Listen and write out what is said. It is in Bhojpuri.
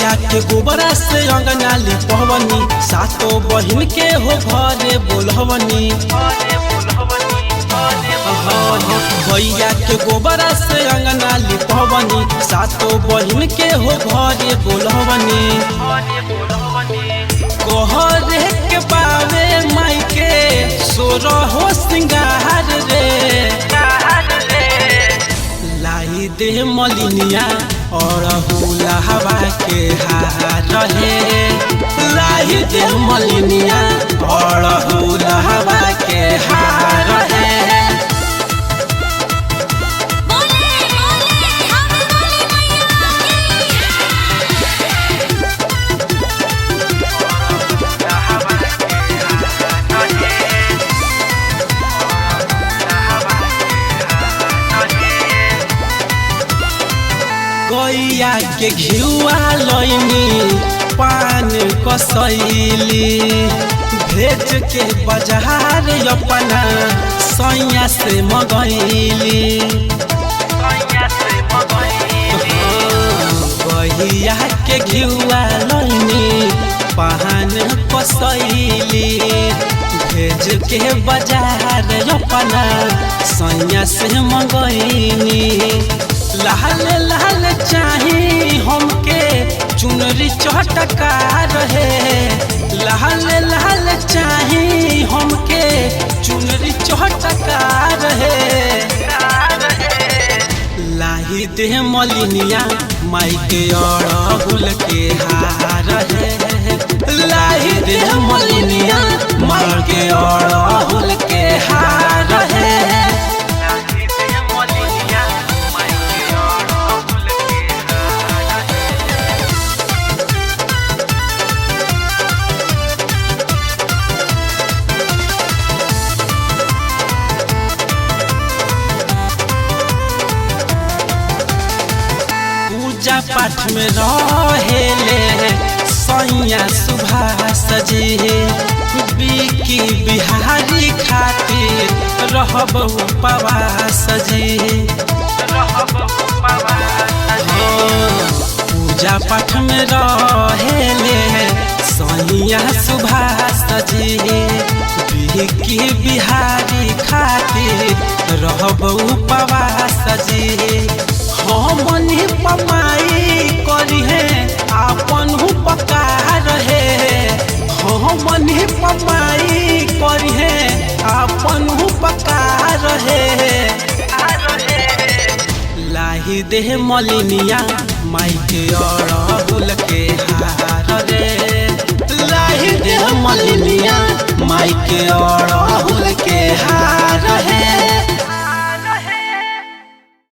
गैया के गोबरा से अंगना लिपवनी, सातो बहिन के हो घरे बोलवनी। गैया के गोबरा से अंगना लिपवनी, सातो बहिन के हो घरे बोलवनी। कोहरे के बावे माई के सोरो हो सिंगार रे, लाई दे मलिनिया और हुलावा के हार रहे। लाई दे मलिनिया और हुलावा के हार रहे। गैया के घिउआ लैनी पान कसैली, भेज के बाजार अपना सैया से मगैली। गैया के घिउआ लैनी पान कसैली, भेज के बाजार अपना सैया से मगैनी। लाल लाल चाही हमके चुनरी चटका रहे। लाल लाल चाही हमके चुनरी चटका रहे। लाही दे मलिनिया माई के अड़हुल के हार रहे। लाही दे मलिनिया माई के अड़हुल के हार रहे। पूजा पाठ में रहेले सैया सुभाष जी, बिकी बिहारी खातिर रहब उपवास जी। पूजा पाठ में रहेले सैया सुभाष जी, बिकी बिहारी खातिर रहब उपवास जी। हमनी पमाई करी है आपन उपकार रहे। हमनी पमाई करी है आपन उपकार रहे। लाही दे मलिनिया माई के अड़हुल के हार रे। लाही दे मलिनिया माई के